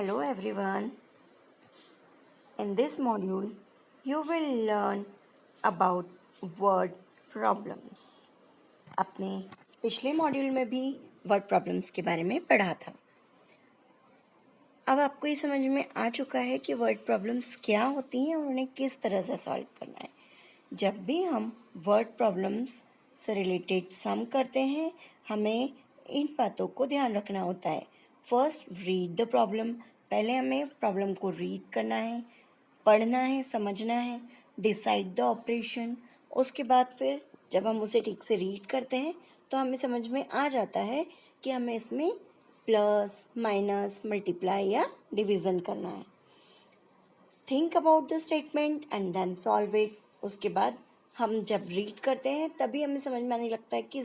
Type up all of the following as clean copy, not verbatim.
Hello everyone. In this module, you will learn about word problems. आपने पिछले module में भी वर्ड प्रॉब्लम्स के बारे में पढ़ा था. अब आपको ये समझ में आ चुका है कि वर्ड प्रॉब्लम्स क्या होती हैं और उन्हें किस तरह से सॉल्व करना है. जब भी हम वर्ड प्रॉब्लम्स से रिलेटेड सम करते हैं, हमें इन बातों को ध्यान रखना होता है. First, read the problem. पहले हमें प्रॉब्लम को रीड करना है, पढ़ना है, समझना है. Decide the operation. उसके बाद फिर जब हम उसे ठीक से रीड करते हैं तो हमें समझ में आ जाता है कि हमें इसमें प्लस, माइनस, मल्टीप्लाई या डिवीज़न करना है. Think about the statement and then solve it. उसके बाद हम जब रीड करते हैं तभी हमें समझ में आने लगता है कि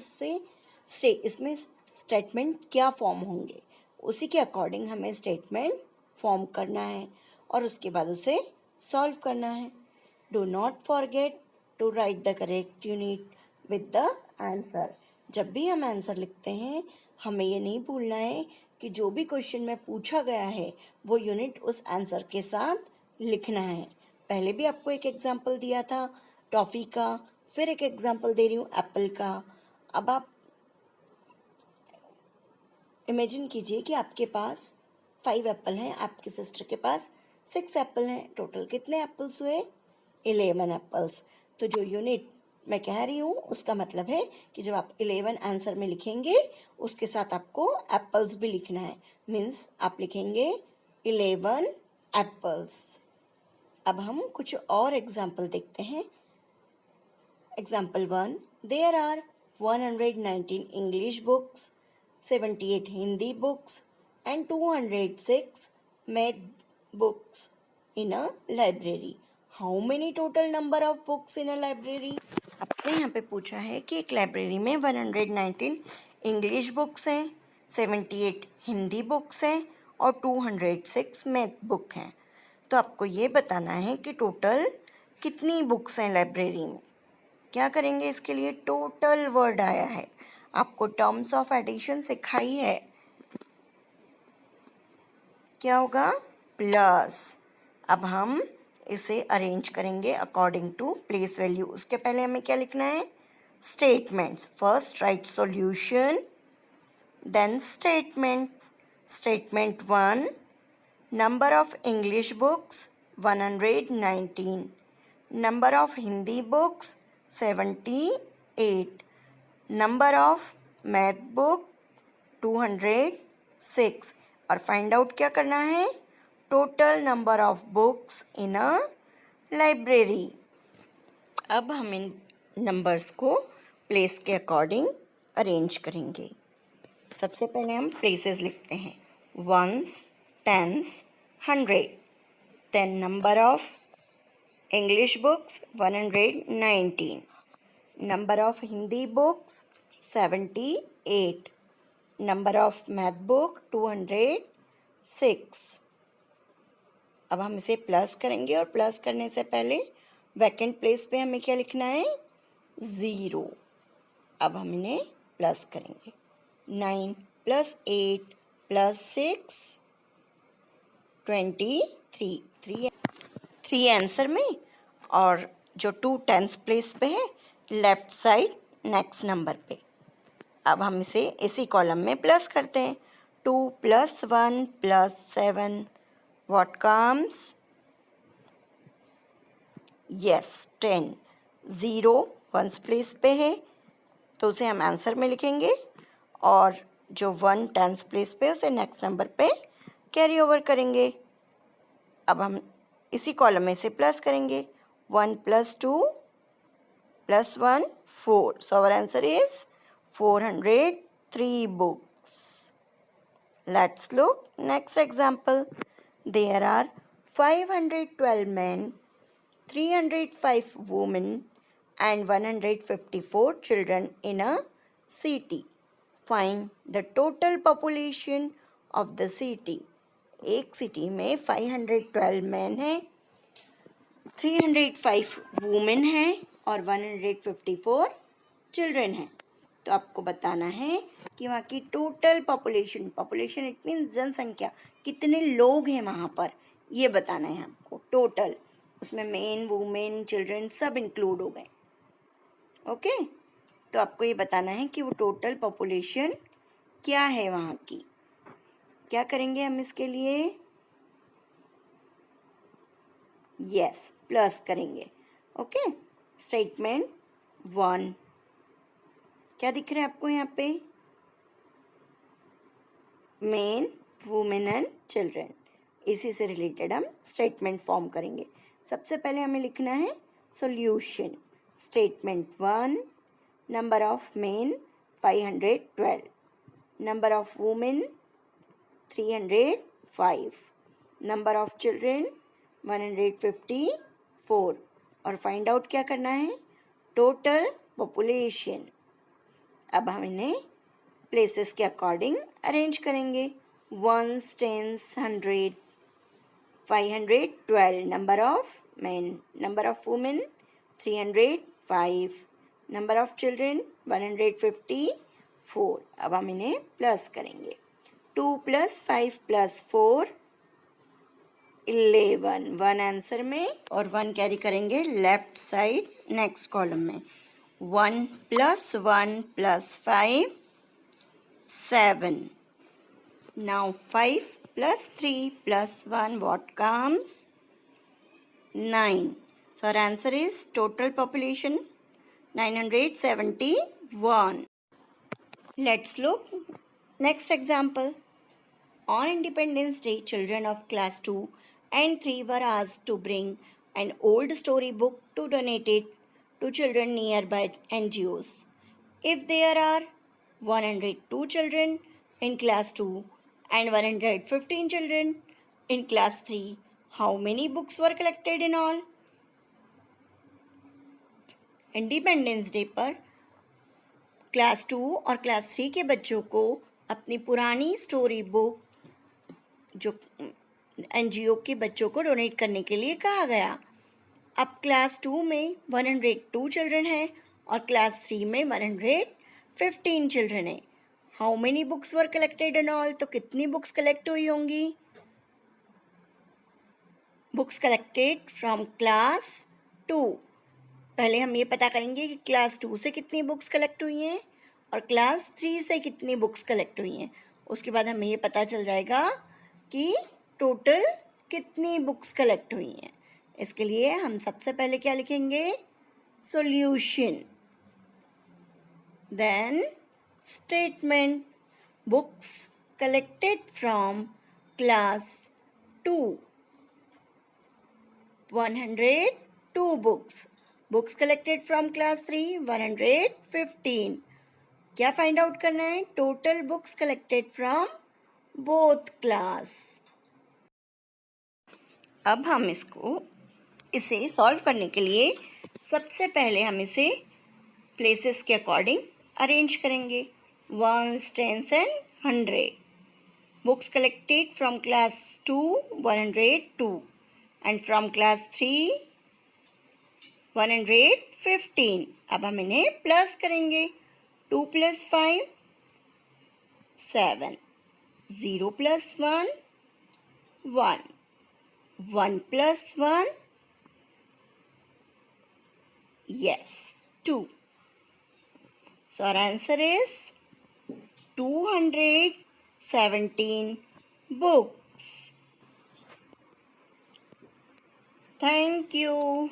इसमें स्टेटमेंट क्या फॉर्म होंगे. उसी के अकॉर्डिंग हमें स्टेटमेंट फॉर्म करना है और उसके बाद उसे सॉल्व करना है. Do not forget to write the correct unit with the answer. जब भी हम आंसर लिखते हैं हमें ये नहीं भूलना है कि जो भी क्वेश्चन में पूछा गया है वो यूनिट उस आंसर के साथ लिखना है. पहले भी आपको एक एग्जाम्पल दिया था टॉफ़ी का, फिर एक एग्जाम्पल दे रही हूँ एप्पल का. अब आप इमेजिन कीजिए कि आपके पास 5 एप्पल हैं, आपकी सिस्टर के पास 6 एप्पल हैं. टोटल कितने एप्पल्स हुए? 11 एप्पल्स. तो जो यूनिट मैं कह रही हूँ उसका मतलब है कि जब आप 11 आंसर में लिखेंगे उसके साथ आपको एप्पल्स भी लिखना है. मीन्स आप लिखेंगे 11 एप्पल्स. अब हम कुछ और एग्जाम्पल देखते हैं. Example 1, there are 119 English books, 78 Hindi books and 206 math books in a library. How many total number of books in a library? आपने यहाँ पे पूछा है कि एक लाइब्रेरी में 119 इंग्लिश बुक्स हैं, 78 हिंदी बुक्स हैं और 206 मैथ बुक हैं. तो आपको ये बताना है कि टोटल कितनी बुक्स हैं लाइब्रेरी में. क्या करेंगे इसके लिए? टोटल वर्ड आया है, आपको टर्म्स ऑफ एडिशन सिखाई है. क्या होगा? प्लस. अब हम इसे अरेंज करेंगे अकॉर्डिंग टू प्लेस वैल्यू. उसके पहले हमें क्या लिखना है? Statements. First write solution, then statement. Statement 1, number of English books 119, number of Hindi books 78, number of math book 206. और फाइंड आउट क्या करना है? Total number of books in a library. अब हम इन नंबर्स को प्लेस के अकॉर्डिंग अरेंज करेंगे. सबसे पहले हम प्लेसेस लिखते हैं. Ones, tens, 100. Then number of English books 119, number of Hindi books 78, number of math book 206. अब हम इसे प्लस करेंगे और प्लस करने से पहले वैकेंट प्लेस पे हमें क्या लिखना है? 0. अब हम इन्हें प्लस करेंगे. 9 + 8 + 6 23. 3 आंसर में और जो 2 टेंस प्लेस पे है लेफ्ट साइड नेक्स्ट नंबर पे. अब हम इसे इसी कॉलम में प्लस करते हैं. 2 + 1 + 7 what comes? Yes, 10. 0 ones place पे है तो उसे हम आंसर में लिखेंगे और जो 1 टेंस प्लेस पे उसे नेक्स्ट नंबर पे कैरी ओवर करेंगे. अब हम इसी कॉलम में से प्लस करेंगे. 1 + 2 + 1 4. So our answer is 403 books. Let's look next example. There are 512 men, 305 women and 154 children in a city. Find the total population of the city. एक city में 512 मैन हैं, 305 वुमेन हैं और 154 चिल्ड्रन हैं. तो आपको बताना है कि वहाँ की total population, population it means जनसंख्या, कितने लोग हैं वहाँ पर, ये बताना है आपको टोटल। उसमें मेन, वुमेन, चिल्ड्रन सब इंक्लूड हो गए। ओके, तो आपको ये बताना है कि वो टोटल पॉपुलेशन क्या है वहाँ की। क्या करेंगे हम इसके लिए? यस, प्लस करेंगे। ओके, स्टेटमेंट 1 क्या दिख रहा है आपको यहाँ पे? Main, women and children. इसी से रिलेटेड हम स्टेटमेंट फॉर्म करेंगे। सबसे पहले हमें लिखना है solution. Statement 1, number of main 512, number of women 305, number of children 154, और फाइंड आउट क्या करना है? Total population. अब हम इन्हें प्लेसेस के अकॉर्डिंग अरेंज करेंगे। 1s, 10s, 100, 512, number of main, number of women 305, number of children 154। अब हम इन्हें प्लस करेंगे। 2 + 5 + 4 11, 1 आंसर में और 1 कैरी करेंगे लेफ्ट साइड नेक्स्ट कॉलम में। 1 + 1 + 5 7. Now 5 + 3 + 1, what comes? 9. So our answer is total population 971. Let's look next example. On Independence Day, children of class 2 and 3 were asked to bring an old storybook to donate it to children nearby NGOs. If there are 102 children in class 2 and 115 children in class 3, how many books were collected in all? Independence day पर class 2 और class 3 के बच्चों को अपनी पुरानी story book जो NGO के बच्चों को डोनेट करने के लिए कहा गया। अब क्लास 2 में 102 चिल्ड्रन है और क्लास 3 में 115 चिल्ड्रन है। How many books were collected and all? तो कितनी बुक्स कलेक्ट हुई होंगी? Books collected from class 2। पहले हम ये पता करेंगे कि क्लास 2 से कितनी बुक्स कलेक्ट हुई हैं और क्लास 3 से कितनी बुक्स कलेक्ट हुई हैं। उसके बाद हमें ये पता चल जाएगा कि टोटल कितनी बुक्स कलेक्ट हुई हैं। इसके लिए हम सबसे पहले क्या लिखेंगे? Solution, then statement, books collected from class 2, 102 books. Books collected from class 3, 115। क्या फाइंड आउट करना है? Total books collected from both class. अब हम इसे सॉल्व करने के लिए सबसे पहले हम इसे प्लेसेस के अकॉर्डिंग अरेंज करेंगे। 1s, 10s and 100। Books collected from class 2, 102 and from class 3, 115। अब हम इन्हें प्लस करेंगे। 2 + 5 7, 0 + 1 1, 1 + 1 yes 2. So our answer is 217 books. Thank you.